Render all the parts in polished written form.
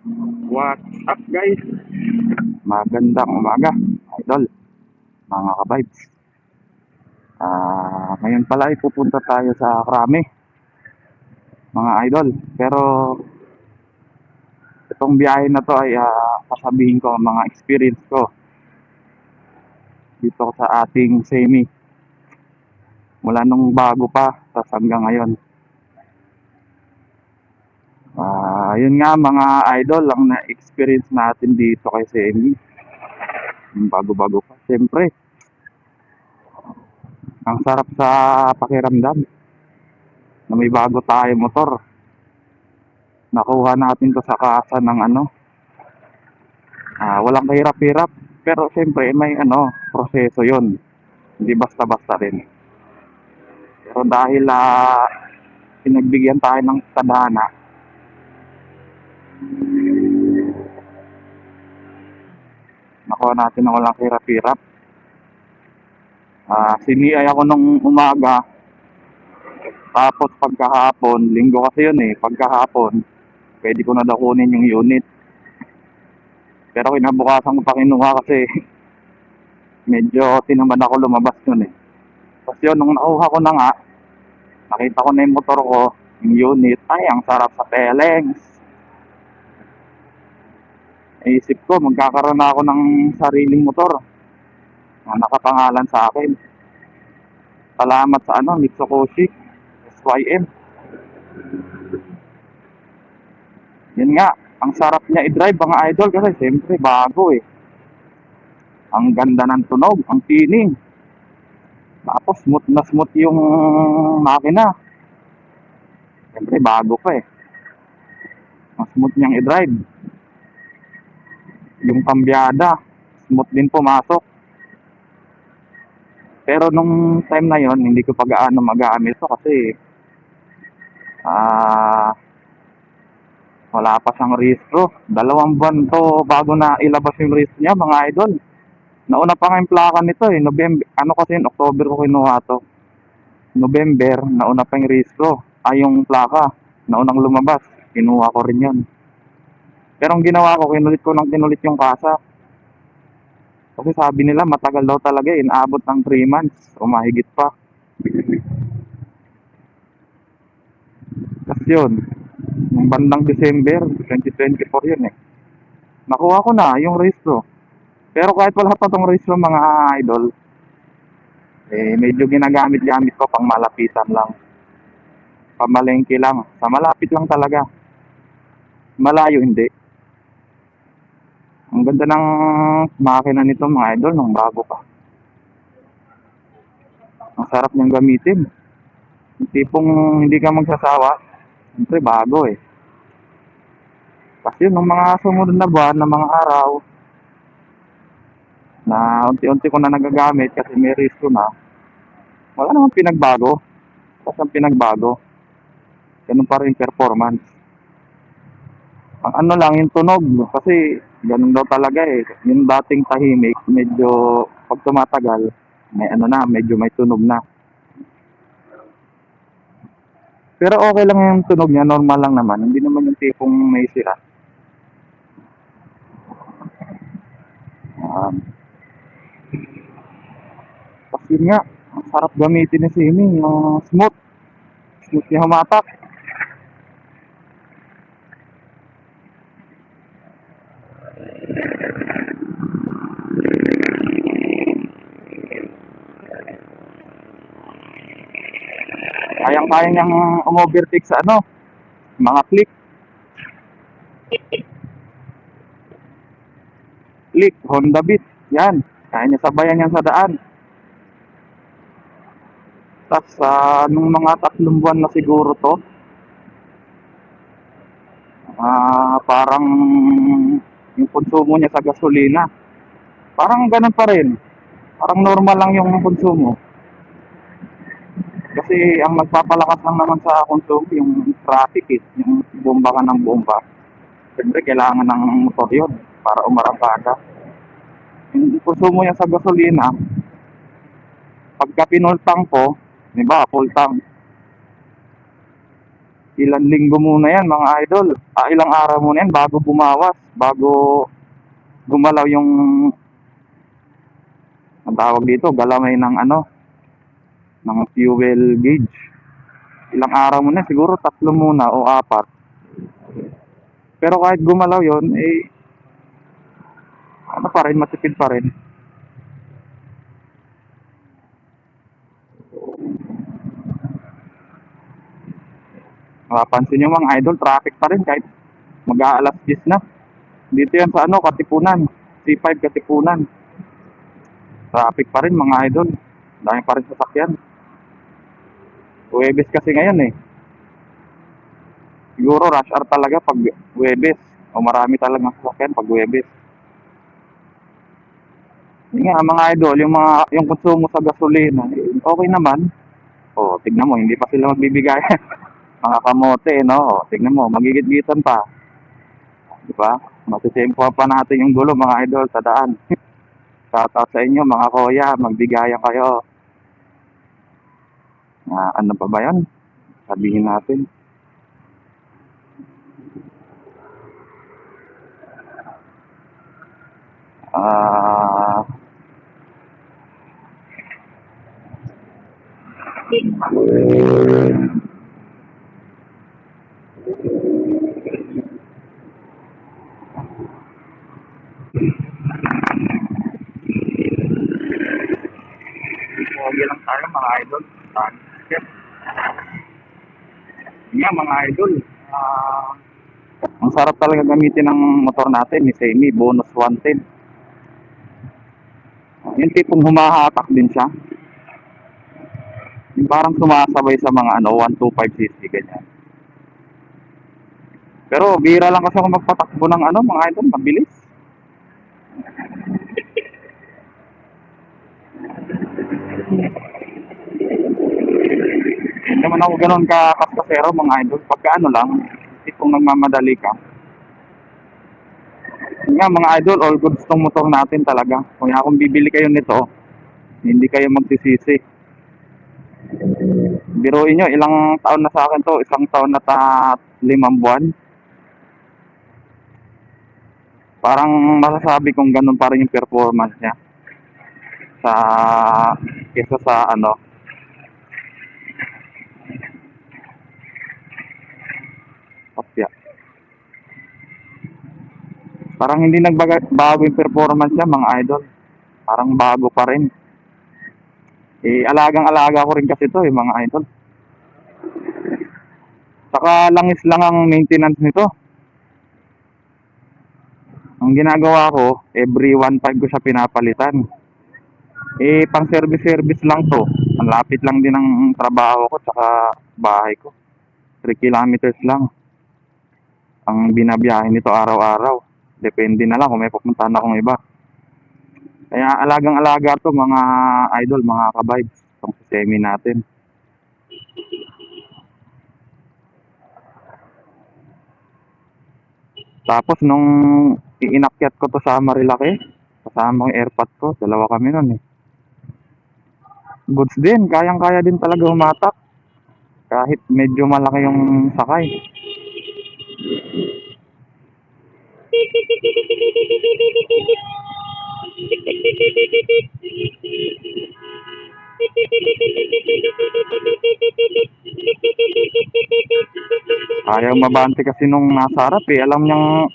What's up guys? Magandang umaga, idol, mga ka-vibes. Ngayon pala ay pupunta tayo sa Krami, mga idol. Pero itong biyahe na to ay sasabihin ko ang mga experience ko dito sa ating semi. Mula nung bago pa tas hanggang ngayon. Yun nga mga idol, ang na-experience natin dito kay semi. Yung bago-bago pa. Siyempre, ang sarap sa pakiramdam na may bago tayo motor. Nakuha natin to sa kasa ng walang kahirap-hirap. Pero siyempre may proseso yon. Hindi basta-basta rin. Pero dahil pinagbigyan tayo ng tadhana, nakuha natin ng walang kahirap-hirap. Siniay ako nung umaga. Tapos pagkahapon, linggo kasi yun pagkahapon, pwede ko na daw kunin yung unit. Pero kinabukasan ko pa kinuha kasi medyo tinamad ako lumabas yun Tapos yun, nung nakuha ko na nga, nakita ko na yung motor ko, yung unit, ay ang sarap sa Telengs. Naisip ko, magkakaroon na ako ng sariling motor na nakapangalan sa akin. Salamat sa Mitsukoshi SYM. Yun nga, ang sarap niya i-drive mga idol kasi siyempre bago Ang ganda ng tunog, ang tining. Tapos smooth na smooth yung makina. Siyempre bago pa Ang smooth niyang i-drive. Yung kambyada, smooth din pumasok. Pero nung time na yon hindi ko pa gaano magamit ito kasi wala pa siyang rehistro. 2 buwan to bago na ilabas yung rehistro niya mga idol. Nauna pa nga yung plaka nito November, kasi October ko kinuha to. November, nauna pa yung rehistro. Yung plaka, naunang lumabas. Kinuha ko rin yun. Pero ang ginawa ko, kinulit yung kasa. Kasi sabi nila matagal daw talaga inaabot ng 3 months o mahigit pa. Tapos yun, yung bandang December 2024 yun nakuha ko na yung rehistro. Pero kahit wala pa tong rehistro mga idol, medyo ginagamit-gamit ko pang malapitan lang. Pamalengke lang. Sa malapit lang talaga. Malayo hindi. Ang ganda ng makina nito mga idol nung bago pa. Ang sarap niyang gamitin. Yung tipong hindi ka magsasawa. Siyempre bago Kasi nung mga sumunod na buwan, na mga araw, na unti-unti ko na nagagamit kasi may rehistro na, wala namang pinagbago. Kasi ang pinagbago, ganun pa rin performance. Ang lang yung tunog kasi ganun daw talaga yung dating tahimik medyo pag tumatagal may medyo may tunog na. Pero okay lang yung tunog niya, normal lang naman, hindi naman yung tipong may sira. Tapos yun nga, ang sarap gamitin ni Simi, yung smooth niya humatak. Kayang-kaya niyang umovertake sa mga click, Honda Beat, yan. Kaya niya sabayan yan sa daan. Tapos nung mga 3 buwan na siguro to, parang yung konsumo niya sa gasolina, parang ganun pa rin. Parang normal lang yung konsumo. Kasi ang nagpapalakas lang naman sa konsumo yung traffic yung bomba ka ng bomba. Siyempre kailangan ng motor yun para umarangkada. Yung konsumo niya sa gasolina, pagka pinultang ko, di ba, full tank, Ilang linggo muna yan mga idol. Ilang araw muna yan bago bumawas, bago gumalaw yung ang tawag dito, galamay ng ano, ng fuel gauge. Ilang araw muna, siguro 3 muna o 4. Pero kahit gumalaw yon eh, ano pa rin, matipid pa rin. Mapapansin nyo mga idol, traffic pa rin kahit mag-aalas 10 na. Dito yan sa ano, Katipunan. C5 Katipunan. Traffic pa rin mga idol. Dami pa rin sasakyan. Huwebes kasi ngayon eh. Siguro rush hour talaga pag Huwebes. O marami talagang sasakyan pag Huwebes. Yun nga mga idol, yung konsumo sa gasolina, okay naman. O, tignan mo, hindi pa sila magbibigay. Mga kamote, no? O, tignan mo, magigit-gitan pa. Di ba? Masisimpo pa natin yung gulo mga idol sa daan. Shoutout sa inyo mga kuya, magbigayan kayo. Ano pa ba yan? Sabihin natin. Huwag lang tayo mga idol. Nga mga idol. Ang sarap talaga gamitin ng motor natin ni Semi, bonus 110. Yung tipong humahatak din siya. Yung parang sumasabay sa mga 125cc ganyan. Pero bira lang kasi ako magpatakbo ng mga idol, mabilis. Hindi naman ako ganoon kaskasero mga idol. Pagka lang, tipong nagmamadali ka. Nga mga idol, all goods tong motor natin talaga. Kaya kung bibili kayo nito, hindi kayo magsisisi. Biruin nyo, ilang taon na sa akin to? 1 taon na 5 buwan. Parang masasabi kong ganun pa rin yung performance niya. Kesa sa Opya. Parang hindi nagbago yung performance niya mga idol. Parang bago pa rin. Alagang-alaga ko rin kasi to mga idol. Saka langis lang ang maintenance nito. Ang ginagawa ko, every 1.5 ko siya pinapalitan. Pang service lang to. Ang lapit lang din ng trabaho ko saka bahay ko. 3 kilometers lang ang binabiyahe nito araw-araw. Depende na lang kung may pupuntahan akong iba. Kaya alagang-alaga to mga idol, mga ka-vibes. Itong Semi natin. Tapos nung iinakyat ko to sa Marilaki, kasama yung airpot ko, 2 kami nun eh. Goods din, kayang-kaya din talaga humatak. Kahit medyo malaki yung sakay. Ayaw mabante kasi nung nasa harap eh. Alam niyang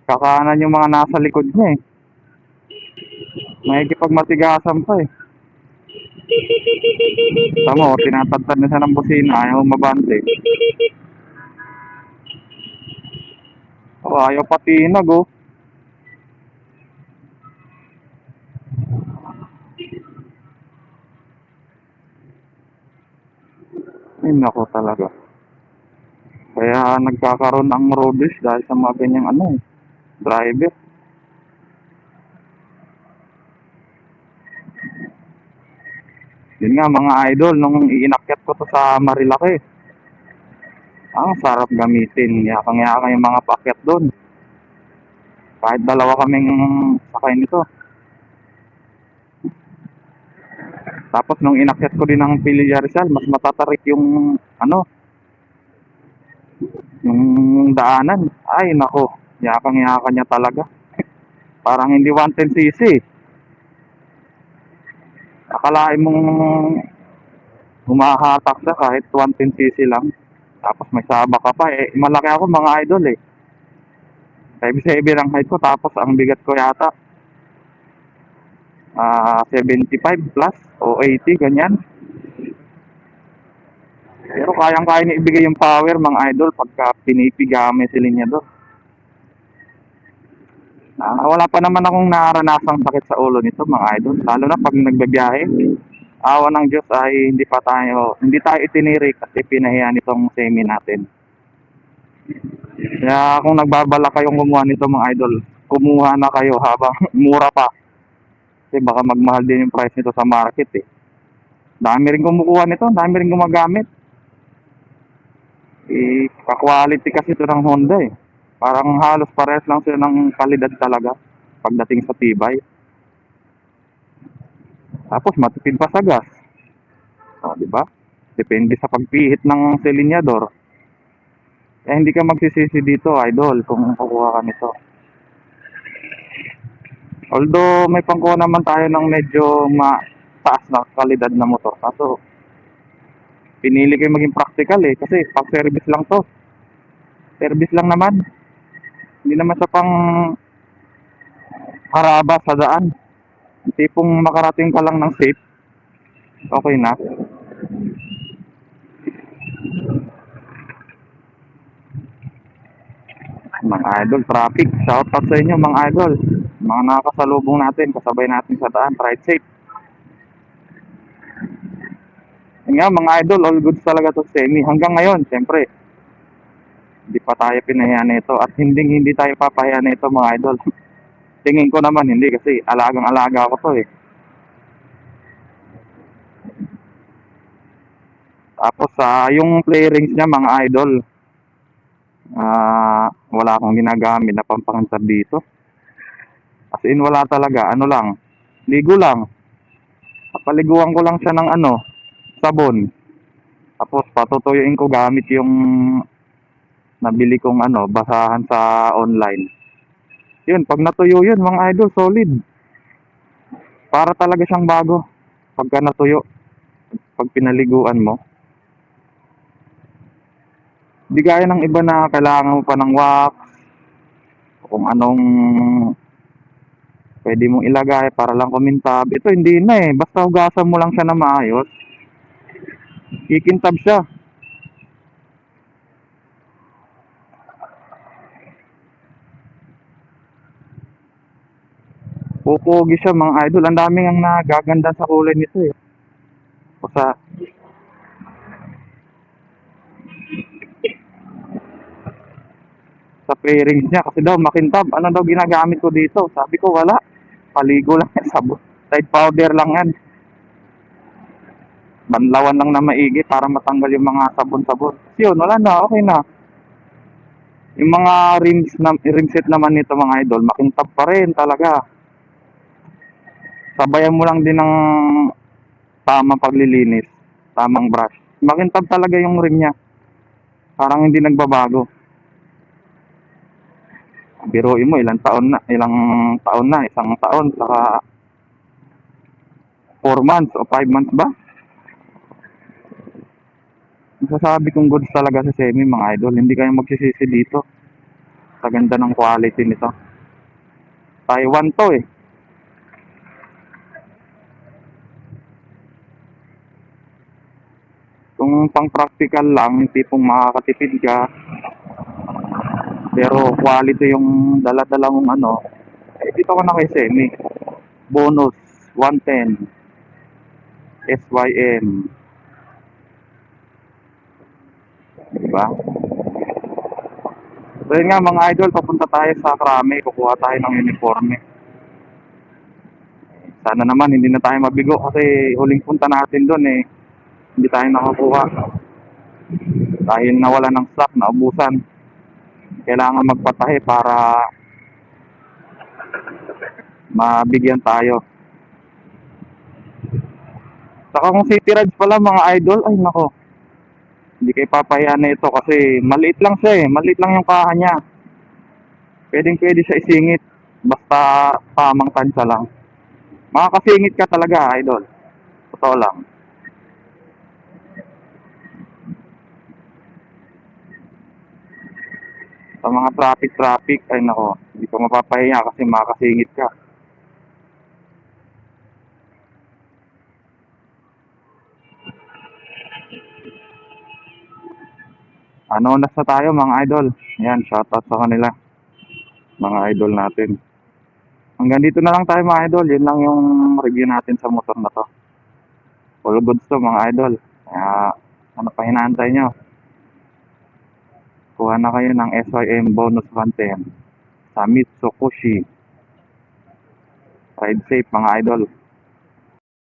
kakanan yung mga nasa likod niya eh. Nakikipagmatigasan pa eh. Tama, tinatagtad na siya ng busina. Ayaw mabante. Ayaw patinag oh. Ay nako talaga. Kaya nagkakaroon ng road race dahil sa mga ganyang driver. Yun nga mga idol, nung iinakyat ko to sa Marilaki, ang sarap gamitin. Yakang-yakang yung mga paakyat doon. Kahit 2 kaming sakay nito. Tapos nung inakyat ko din ng Pililla Rizal, mas matatarik yung Yung daanan, ay nako, yakang-yaka niya talaga. Parang hindi 110cc. Akalain mong humahatak siya kahit 110cc lang. Tapos may sabak ka pa eh. Malaki ako mga idol eh. 5'7" ang height ko tapos ang bigat ko yata 75 plus o 80 ganyan. Pero kayang-kaya niya ibigay yung power mga idol pagka pinipigame si linyador. Wala pa naman akong naranasang sakit sa ulo nito mga idol. Lalo na pag nagbabiyahe. Awa ng Diyos ay hindi tayo itinirik at ipinahiya nitong semi natin. Kaya kung nagbabala kayong kumuha nito mga idol, kumuha na kayo habang mura pa. Kasi baka magmahal din yung price nito sa market eh. Dami rin kumukuha nito, dami rin gumagamit. Ka-quality kasi ito ng Honda eh. Parang halos parehas lang sila ng kalidad talaga pagdating sa tibay. Tapos matipid pa sa gas. Di ba? Depende sa pagpihit ng silinyador. Eh hindi ka magsisisi dito, idol, kung kukuha ka nito. Although may pangkuha naman tayo ng medyo mataas na kalidad na motor. Kaso pinili ko maging practical eh kasi pang service lang to. Service lang naman. Hindi naman sa pang haraba sa daan. Tipong makarating ka lang ng safe, okay na. Mga idol, traffic. Shout out sa inyo mga idol. Mga nakakasalubong natin, kasabay natin sa daan. Ride safe. Yan nga mga idol, all goods talaga to semi. Hanggang ngayon, siyempre, hindi pa tayo pinahiya nito at hindi tayo papahiya nito mga idol. Tingin ko naman hindi kasi alagang-alaga ako to eh. Tapos yung play rings niya mga idol, wala akong ginagamit na pampakinsab dito. As in wala talaga, ano lang, ligo lang. Papaliguan ko lang siya ng sabon. Tapos patutuyuin ko gamit yung nabili kong basahan sa online. Yun, pag natuyo yun mga idol, solid. Para talaga siyang bago pagka natuyo, pag pinaliguan mo. Di gaya ng iba na kailangan mo pa ng wax, kung anong pwede mong ilagay para lang kumintab. Ito hindi na eh, basta hugasan mo lang siya na maayos, kikintab siya. Pupugi siya mga idol. Ang daming ang nagaganda sa kulay nito eh. O sa pairings niya kasi daw makintab. Ano daw ginagamit ko dito? Sabi ko wala. Paligo lang yan, sabon. Tide powder lang yan. Banlawan lang na maigi para matanggal yung mga sabon-sabon. Yun, wala na, okay na. Yung mga rim set naman nito mga idol, makintab pa rin talaga. Sabayan mo lang din ng tamang paglilinis, tamang brush. Makintab talaga yung rim niya. Parang hindi nagbabago. Biruin mo ilang taon na, isang taon, saka 4 months o 5 months ba? Masasabi kong goods talaga sa semi mga idol. Hindi kayo magsisisi dito sa ganda ng quality nito. Taiwan to eh. Kung pang practical lang, tipong makakatipid ka, pero quality yung dala-dala mong dito ko na kay semi. Bonus 110 SYM, diba? So yun nga mga idol, papunta tayo sa Krame, kukuha tayo ng uniforme. Sana naman hindi na tayo mabigo kasi huling punta natin doon eh, hindi tayo nakakuha dahil nawala ng stock, naubusan. Kailangan magpatahi para mabigyan tayo. Saka kung city rides pala mga idol, ay nako, Hindi kayo papahiya na ito kasi maliit lang siya eh. Maliit lang yung kaha niya. Pwedeng-pwede siya isingit. Basta tamang tansya lang. Makakasingit ka talaga, idol. Totoo lang. Sa mga traffic, ay nako, hindi ka mapapahiya kasi makakasingit ka. Ano na sa tayo mga idol. Yan, shoutout sa kanila. Mga idol natin. Hanggang dito na lang tayo mga idol. Yun lang yung review natin sa motor na to. All goods to mga idol. Kaya, ano pa hinaantay nyo? Kuha na kayo ng SYM bonus content sa Mitsukoshi. Ride safe mga idol.